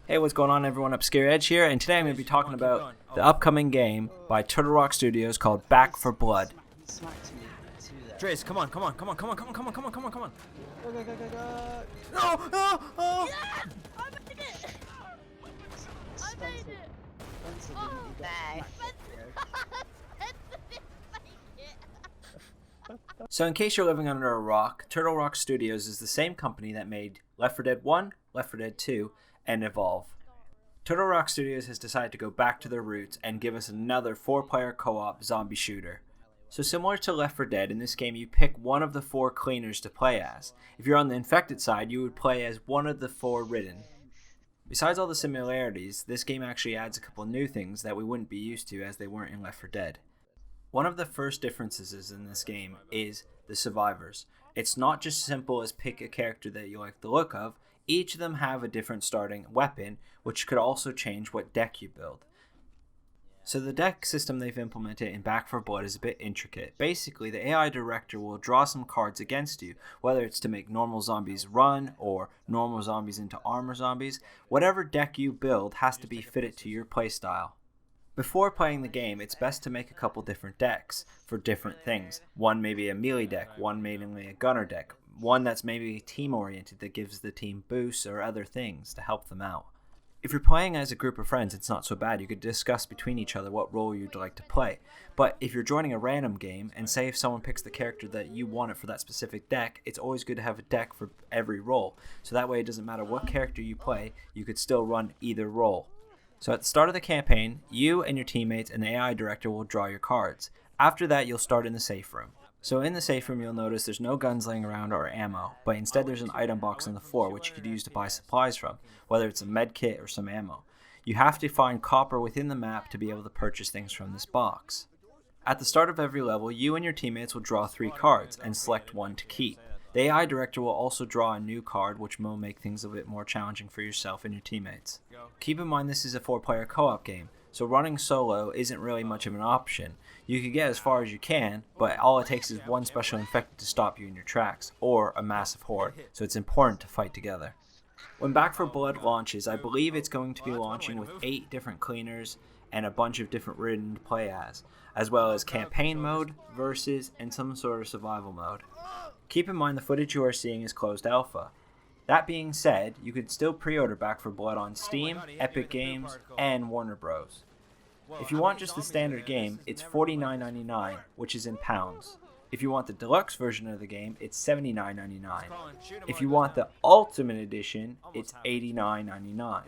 Hey, what's going on, everyone? Obscure Edge here, and today I'm going to be talking about the upcoming game by Turtle Rock Studios called Back 4 Blood. He smacked me to that. Trace, come on, come on, come on, come on, come on, come on, come on, come on, come on. Go, go, go, go, go. No, no, oh! Yes! I made it! I made Spencer, it! Spencer Oh, didn't get nice. smacked, bro. Spencer didn't make it. So in case you're living under a rock, Turtle Rock Studios is the same company that made Left 4 Dead 1, Left 4 Dead 2, and Evolve. Turtle Rock Studios has decided to go back to their roots and give us another 4-player co-op zombie shooter. So similar to Left 4 Dead, in this game you pick one of the 4 cleaners to play as. If you're on the infected side, you would play as one of the 4 ridden. Besides all the similarities, this game actually adds a couple new things that we wouldn't be used to as they weren't in Left 4 Dead. One of the first differences in this game is the survivors. It's not just simple as pick a character that you like the look of. Each of them have a different starting weapon, which could also change what deck you build. So the deck system they've implemented in Back 4 Blood is a bit intricate. Basically, the AI director will draw some cards against you, whether it's to make normal zombies run or normal zombies into armor zombies. Whatever deck you build has to be fitted to your playstyle. Before playing the game, it's best to make a couple different decks for different things. One maybe a melee deck, one mainly a gunner deck, one that's maybe team oriented that gives the team boosts or other things to help them out. If you're playing as a group of friends, it's not so bad. You could discuss between each other what role you'd like to play. But if you're joining a random game, and say if someone picks the character that you wanted for that specific deck, it's always good to have a deck for every role. So that way it doesn't matter what character you play, you could still run either role. So at the start of the campaign, you and your teammates and the AI director will draw your cards. After that, you'll start in the safe room. So in the safe room, you'll notice there's no guns laying around or ammo, but instead there's an item box on the floor which you could use to buy supplies from, whether it's a med kit or some ammo. You have to find copper within the map to be able to purchase things from this box. At the start of every level, you and your teammates will draw 3 cards and select one to keep. The AI director will also draw a new card, which will make things a bit more challenging for yourself and your teammates. Keep in mind this is a 4-player co-op game, so running solo isn't really much of an option. You can get as far as you can, but all it takes is one special infected to stop you in your tracks, or a massive horde, so it's important to fight together. When Back 4 Blood launches, I believe it's going to be launching with 8 different cleaners and a bunch of different ridden to play as well as campaign mode, versus, and some sort of survival mode. Keep in mind the footage you are seeing is closed alpha. That being said, you could still pre-order Back 4 Blood on Steam, Epic Games, and Warner Bros. If you want just the standard game, it's $49.99, which is in pounds. If you want the deluxe version of the game, it's $79.99. If you want the Ultimate Edition, it's $89.99.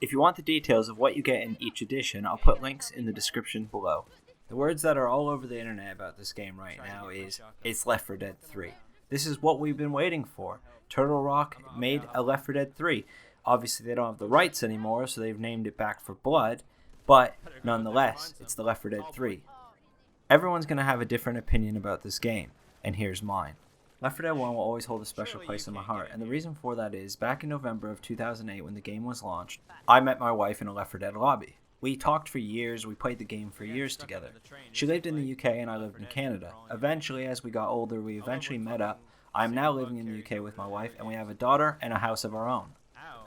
If you want the details of what you get in each edition, I'll put links in the description below. The words that are all over the internet about this game right now is, it's Left 4 Dead 3. This is what we've been waiting for. Turtle Rock made a Left 4 Dead 3. Obviously they don't have the rights anymore, so they've named it Back 4 Blood. But nonetheless, it's the Left 4 Dead 3. Everyone's going to have a different opinion about this game, and here's mine. Left 4 Dead 1 will always hold a special place in my heart, and the reason for that is, back in November of 2008 when the game was launched, I met my wife in a Left 4 Dead lobby. We talked for years, we played the game for years together. She lived in the UK and I lived in Canada. Eventually, as we got older, we eventually met up. I am now living in the UK with my wife, and we have a daughter and a house of our own.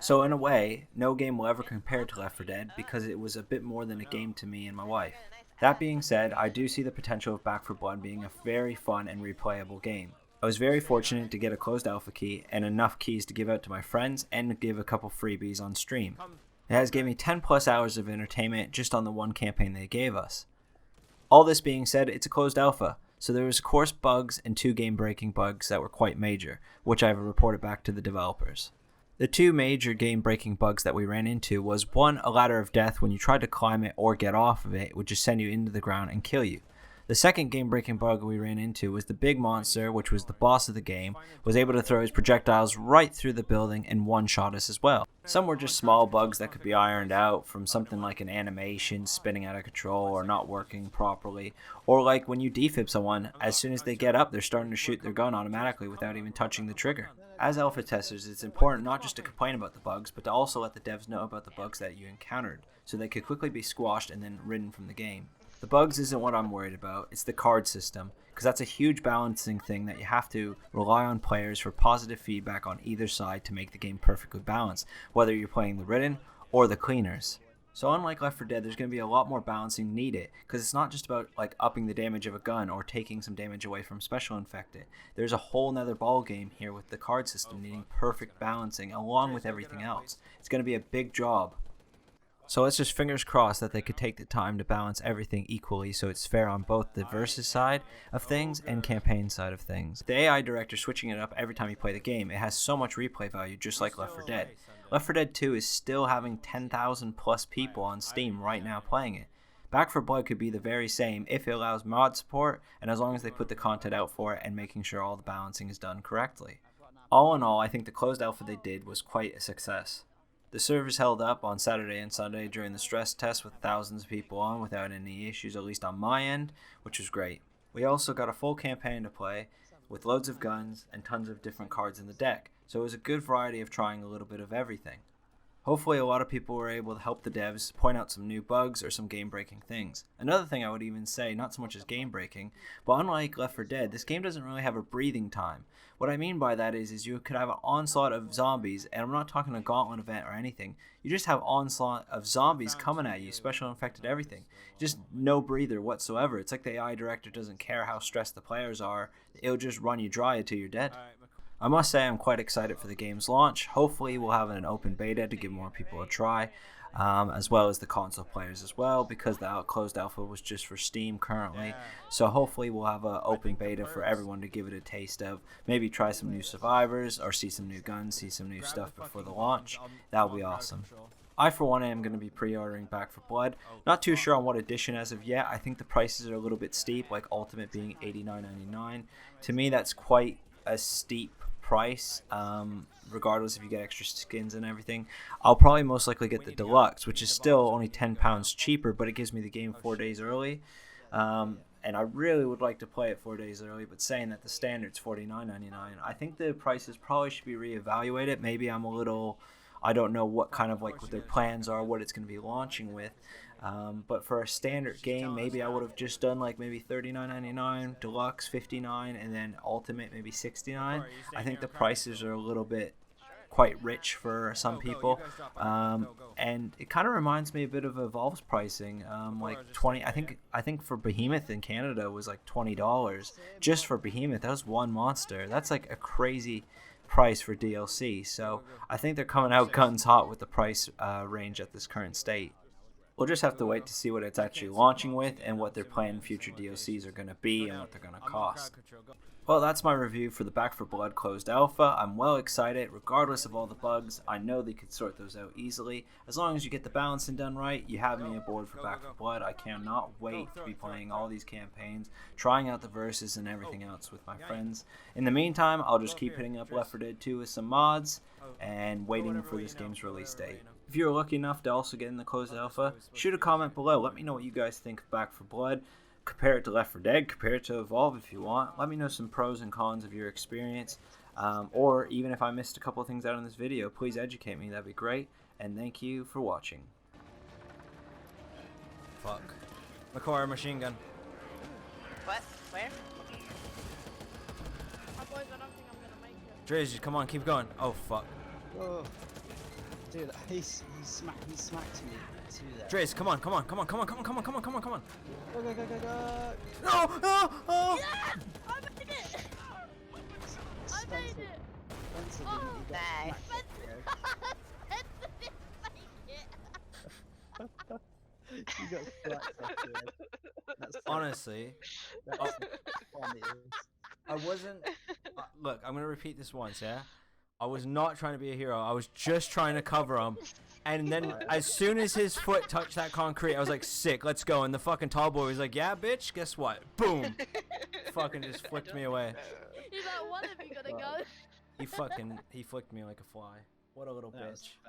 So in a way, no game will ever compare to Left 4 Dead because it was a bit more than a game to me and my wife. That being said, I do see the potential of Back 4 Blood being a very fun and replayable game. I was very fortunate to get a closed alpha key and enough keys to give out to my friends and give a couple freebies on stream. It has given me 10 plus hours of entertainment just on the one campaign they gave us. All this being said, it's a closed alpha, so there was of course bugs and 2 game-breaking bugs that were quite major, which I have reported back to the developers. The 2 major game-breaking bugs that we ran into was 1, a ladder of death. When you tried to climb it or get off of it, it would just send you into the ground and kill you. The second game-breaking bug we ran into was the big monster, which was the boss of the game, was able to throw his projectiles right through the building and one-shot us as well. Some were just small bugs that could be ironed out from something like an animation spinning out of control or not working properly, or like when you defib someone, as soon as they get up they're starting to shoot their gun automatically without even touching the trigger. As alpha testers, it's important not just to complain about the bugs, but to also let the devs know about the bugs that you encountered, so they could quickly be squashed and then ridden from the game. The bugs isn't what I'm worried about, it's the card system, because that's a huge balancing thing that you have to rely on players for positive feedback on either side to make the game perfectly balanced, whether you're playing the ridden or the cleaners. So unlike Left 4 Dead, there's going to be a lot more balancing needed, because it's not just about like upping the damage of a gun or taking some damage away from special infected. There's a whole nother ball game here with the card system needing perfect balancing along with everything else. It's going to be a big job. So let's just fingers crossed that they could take the time to balance everything equally so it's fair on both the versus side of things and campaign side of things. The AI director switching it up every time you play the game, it has so much replay value just like Left 4 Dead. Left 4 Dead 2 is still having 10,000 plus people on Steam right now playing it. Back 4 Blood could be the very same if it allows mod support and as long as they put the content out for it and making sure all the balancing is done correctly. All in all, I think the closed alpha they did was quite a success. The servers held up on Saturday and Sunday during the stress test with thousands of people on without any issues, at least on my end, which was great. We also got a full campaign to play with loads of guns and tons of different cards in the deck, so it was a good variety of trying a little bit of everything. Hopefully a lot of people were able to help the devs point out some new bugs or some game-breaking things. Another thing I would even say, not so much as game-breaking, but unlike Left 4 Dead, this game doesn't really have a breathing time. What I mean by that is you could have an onslaught of zombies, and I'm not talking a gauntlet event or anything. You just have onslaught of zombies coming at you, special infected everything. Just no breather whatsoever. It's like the AI director doesn't care how stressed the players are. It'll just run you dry until you're dead. I must say I'm quite excited for the game's launch. Hopefully we'll have an open beta to give more people a try, as well as the console players as well, because the closed alpha was just for Steam currently. So hopefully we'll have an open beta for everyone to give it a taste of. Maybe try some new survivors or see some new guns, see some new stuff before the launch. That would be awesome. I for one am going to be pre-ordering Back 4 Blood. Not too sure on what edition as of yet. I think the prices are a little bit steep, like Ultimate being $89.99. To me that's quite a steep price, regardless if you get extra skins and everything. I'll probably most likely get the deluxe, which is still only £10 cheaper, but it gives me the game 4 days early, and I really would like to play it 4 days early, but saying that the standard's $49.99, I think the prices probably should be reevaluated. Maybe I'm a little, I don't know what kind of like what their plans are, what it's going to be launching with. But for a standard game, maybe I would have just done like maybe $39.99, deluxe $59, and then ultimate maybe $69. I think the prices are a little bit quite rich for some people, and it kind of reminds me a bit of Evolve's pricing, like 20. I think for Behemoth in Canada was like $20 just for Behemoth. That was one monster. That's like a crazy price for DLC. So I think they're coming out guns hot with the price range at this current state. We'll just have to wait to see what it's actually launching with and what their planned future DLCs are going to be and what they're going to cost. Well, that's my review for the Back 4 Blood closed alpha. I'm well excited. Regardless of all the bugs, I know they could sort those out easily. As long as you get the balancing done right, you have me aboard for Back 4 Blood. I cannot wait to be playing all these campaigns, trying out the verses and everything else with my friends. In the meantime, I'll just keep hitting up Left 4 Dead 2 with some mods and waiting for this game's release date. If you're lucky enough to also get in the closed alpha, shoot a comment below. Let me know what you guys think of Back 4 Blood. Compare it to Left 4 Dead, compare it to Evolve if you want. Let me know some pros and cons of your experience. Or even if I missed a couple of things out in this video, please educate me. That'd be great. And thank you for watching. Fuck. McCoy, machine gun. What? Where? Oh, boys, I don't think I'm gonna make it. Drizzy, come on, keep going. Oh, fuck. Whoa. Dude, he smacked me to that. Driz, come on. Come on. Go, go, go, go. No! Oh! Yeah! I made it! I made it! Spencer Oh, didn't, you got nice. smacked, Spencer didn't make it! bro. You got slapped. That's Honestly, that's funny. I wasn't... look, I'm going to repeat this once, yeah? I was not trying to be a hero. I was just trying to cover him. And then as soon as his foot touched that concrete, I was like, sick, let's go. And the fucking tall boy was like, yeah, bitch, guess what? Boom. Fucking just flicked me away. He's like, one of you gotta go. He flicked me like a fly. What a little That was bitch.